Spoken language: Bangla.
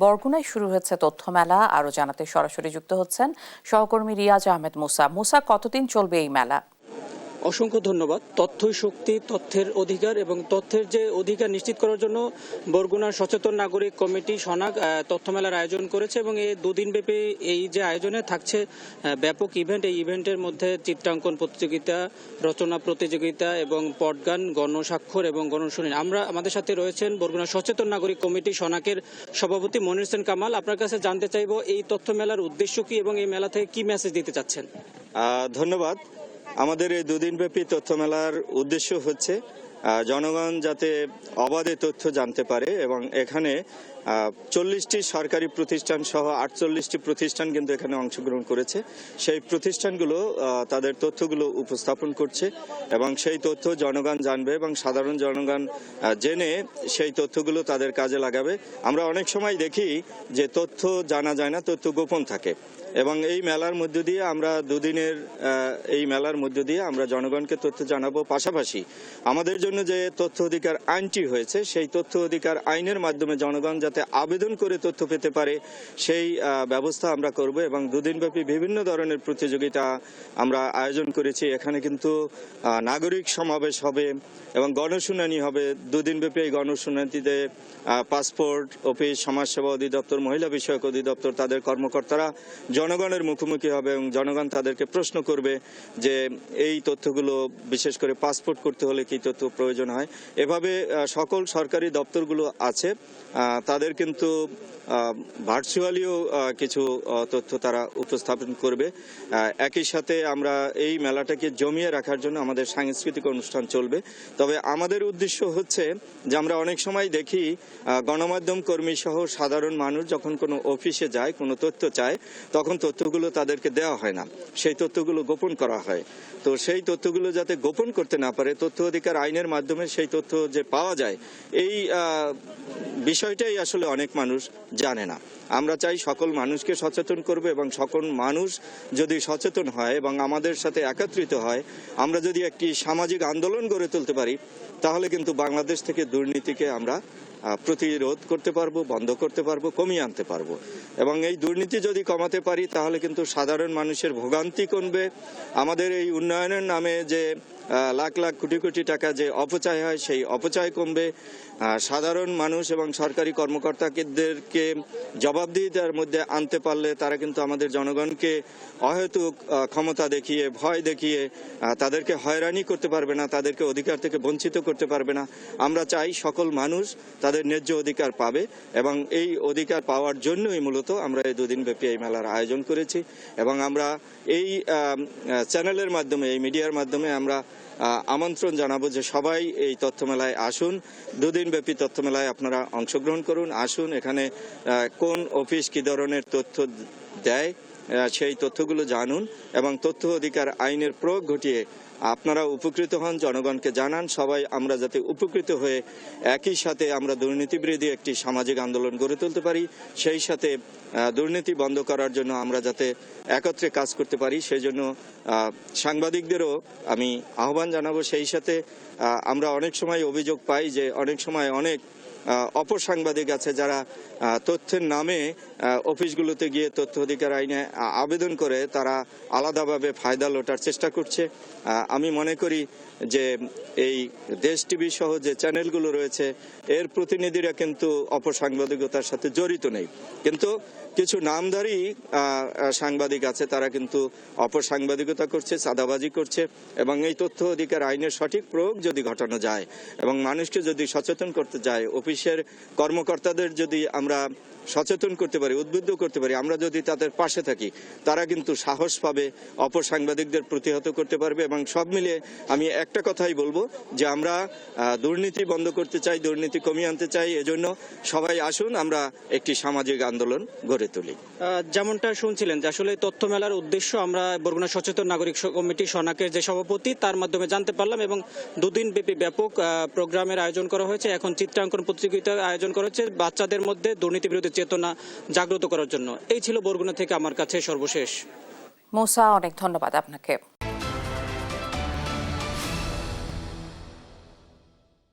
বরগুনায় শুরু হয়েছে তথ্য মেলা। আরো জানাতে সরাসরি যুক্ত হচ্ছেন সহকর্মী রিয়াজ আহমেদ মুসা। মুসা, কতদিন চলবে এই মেলা? অসংখ্য ধন্যবাদ। তথ্যই শক্তি, তথ্যের অধিকার এবং তথ্যের যে অধিকার নিশ্চিত করার জন্য বরগুনার সচেতন নাগরিক কমিটি সনাক তথ্য মেলার আয়োজন করেছে এবং এই দুদিনব্যাপী এই যে আয়োজনে থাকছে ব্যাপক ইভেন্ট। এই ইভেন্টের মধ্যে চিত্রাঙ্কন প্রতিযোগিতা, রচনা প্রতিযোগিতা এবং পটগান, গণস্বাক্ষর এবং গণশুনানি। আমাদের সাথে রয়েছেন বরগুনা সচেতন নাগরিক কমিটি সনাকের সভাপতি মনির হোসেন কামাল। আপনার কাছে জানতে চাইব এই তথ্য মেলার উদ্দেশ্য কি এবং এই মেলা থেকে কি মেসেজ দিতে চাচ্ছেন? ধন্যবাদ। আমাদের এই দুদিনব্যাপী তথ্য মেলার উদ্দেশ্য হচ্ছে জনগণ যাতে অবাধে তথ্য জানতে পারে এবং এখানে 40টি সরকারি প্রতিষ্ঠান সহ 48টি প্রতিষ্ঠান কিন্তু এখানে অংশগ্রহণ করেছে। সেই প্রতিষ্ঠানগুলো তাদের তথ্যগুলো উপস্থাপন করছে এবং সেই তথ্য জনগণ জানবে এবং সাধারণ জনগণ জেনে সেই তথ্যগুলো তাদের কাজে লাগাবে। আমরা অনেক সময় দেখি যে তথ্য জানা যায় না, তথ্য গোপন থাকে এবং এই মেলার মধ্য দিয়ে আমরা দুদিনের এই মেলার মধ্য দিয়ে আমরা জনগণকে তথ্য জানাবো। পাশাপাশি আমাদের জন্য যে তথ্য অধিকার আইনটি হয়েছে সেই তথ্য অধিকার আইনের মাধ্যমে জনগণ যাতে আবেদন করে তথ্য পেতে পারে সেই ব্যবস্থা আমরা করব এবং দুদিনব্যাপী বিভিন্ন ধরনের প্রতিযোগিতা আমরা আয়োজন করেছি। এখানে কিন্তু নাগরিক সমাবেশ হবে এবং গণশুনানি হবে। দুদিনব্যাপী এই গণশুনানিতে পাসপোর্ট অফিস, সমাজসেবা অধিদপ্তর, মহিলা বিষয়ক অধিদপ্তর তাদের কর্মকর্তারা জনগণের মুখোমুখি হবে এবং জনগণ তাদেরকে প্রশ্ন করবে যে এই তথ্যগুলো, বিশেষ করে পাসপোর্ট করতে হলে কি তথ্য প্রয়োজন হয়। এভাবে সকল সরকারি দপ্তরগুলো আছে তাদের কিন্তু ভার্চুয়ালিও কিছু তথ্য তারা উপস্থাপন করবে। একই সাথে আমরা এই মেলাটাকে জমিয়ে রাখার জন্য আমাদের সাংস্কৃতিক অনুষ্ঠান চলবে। তবে আমাদের উদ্দেশ্য হচ্ছে যে আমরা অনেক সময় দেখি গণমাধ্যম কর্মী সহ সাধারণ মানুষ যখন কোনো অফিসে যায়, কোনো তথ্য চায়, তখন তথ্যগুলো তাদেরকে দেওয়া হয় না, সেই তথ্যগুলো গোপন করা হয়। তো সেই তথ্যগুলো যাতে গোপন করতে না পারে, তথ্য অধিকার আইনের মাধ্যমে সেই তথ্য যে পাওয়া যায়, এই বিষয়টাই আসলে অনেক মানুষ জানে না। আমরা চাই সকল মানুষকে সচেতন করবে এবং সকল মানুষ যদি সচেতন হয় এবং আমাদের সাথে একত্রিত হয়, আমরা যদি একটি সামাজিক আন্দোলন গড়ে তুলতে পারি, তাহলে কিন্তু বাংলাদেশ থেকে দুর্নীতিকে আমরা প্রতিরোধ করতে পারবো, বন্ধ করতে পারবো, কমিয়ে আনতে পারবো। এবং এই দুর্নীতি যদি কমাতে পারি তাহলে কিন্তু সাধারণ মানুষের ভোগান্তি কমবে। আমাদের এই উন্নয়নের নামে যে লাখ লাখ কোটি কোটি টাকা যে অপচয় হয়, সেই অপচয় কমবে। সাধারণ মানুষ এবং সরকারি কর্মকর্তাদেরকে জবাবদিহিতার মধ্যে আনতে পারলে তারা কিন্তু আমাদের জনগণকে অহেতুক ক্ষমতা দেখিয়ে, ভয় দেখিয়ে তাদেরকে হয়রানি করতে পারবে না, তাদেরকে অধিকার থেকে বঞ্চিত করতে পারবে না। আমরা চাই সকল মানুষ তাদের ন্যায্য অধিকার পাবে এবং এই অধিকার পাওয়ার জন্যই মূলত আমরা এই দুদিনব্যাপী এই মেলার আয়োজন করেছি এবং আমরা এই চ্যানেলের মাধ্যমে, এই মিডিয়ার মাধ্যমে আমরা আমন্ত্রণ জানাবো যে সবাই এই তথ্য মেলায় আসুন। দুদিনব্যাপী তথ্য মেলায় আপনারা অংশগ্রহণ করুন, আসুন। এখানে কোন অফিস কি ধরনের তথ্য দেয় সেই তথ্যগুলো জানুন এবং তথ্য অধিকার আইনের প্রয়োগ ঘটিয়ে আপনারা উপকৃত হন, জনগণকে জানান। সবাই আমরা যাতে উপকৃত হয়ে একই সাথে আমরা দুর্নীতি বিরোধী একটি সামাজিক আন্দোলন গড়ে তুলতে পারি, সেই সাথে দুর্নীতি বন্ধ করার জন্য আমরা যাতে একত্রে কাজ করতে পারি, সেই জন্য সাংবাদিকদেরও আমি আহ্বান জানাবো। সেই সাথে আমরা অনেক সময় অভিযোগ পাই যে অনেক সময় অনেক অপসাংবাদিক আছে যারা তথ্যের নামে অফিসগুলোতে গিয়ে তথ্য অধিকার আইনে আবেদন করে তারা আলাদাভাবে ফায়দা লোটার চেষ্টা করছে। আমি মনে করি যে এই দেশ টিভি সহ যে চ্যানেলগুলো রয়েছে এর প্রতিনিধিরা কিন্তু অপসাংবাদিকতার সাথে জড়িত নেই, কিন্তু কিছু নামধারী সাংবাদিক আছে তারা কিন্তু অপসাংবাদিকতা করছে, চাঁদাবাজি করছে এবং এই তথ্য অধিকার আইনের সঠিক প্রয়োগ যদি ঘটানো যায় এবং মানুষকে যদি সচেতন করতে যায়, অফিসের কর্মকর্তাদের যদি আমরা সচেতন করতে পারি, উদ্বুদ্ধ করতে পারি, আমরা যদি তাদের পাশে থাকি, তারা কিন্তু সাহস পাবে, অপসাংবাদিকদের প্রতিহত করতে পারবে। এবং সব মিলিয়ে আমি একটা কথাই বলবো যে আমরা দুর্নীতি বন্ধ করতে চাই, দুর্নীতি কমিয়ে আনতে চাই। এজন্য সবাই আসুন, আমরা একটি সামাজিক আন্দোলন গড়ে তুলি। যেমনটা শুনছিলেন যে আসলে তথ্য মেলার উদ্দেশ্য আমরা বরগুনা সচেতন নাগরিক কমিটি সনাকের যে সভাপতি তার মাধ্যমে জানতে পারলাম এবং দুদিন ব্যাপী ব্যাপক প্রোগ্রামের আয়োজন করা হয়েছে। এখন চিত্রাঙ্কন প্রতিযোগিতার আয়োজন করা হচ্ছে বাচ্চাদের মধ্যে দুর্নীতি বিরোধী চেতনা জাগ্রত করার জন্য। এই ছিল বরগুনা থেকে আমার কাছে সর্বশেষ। মুসা, অনেক ধন্যবাদ আপনাকে।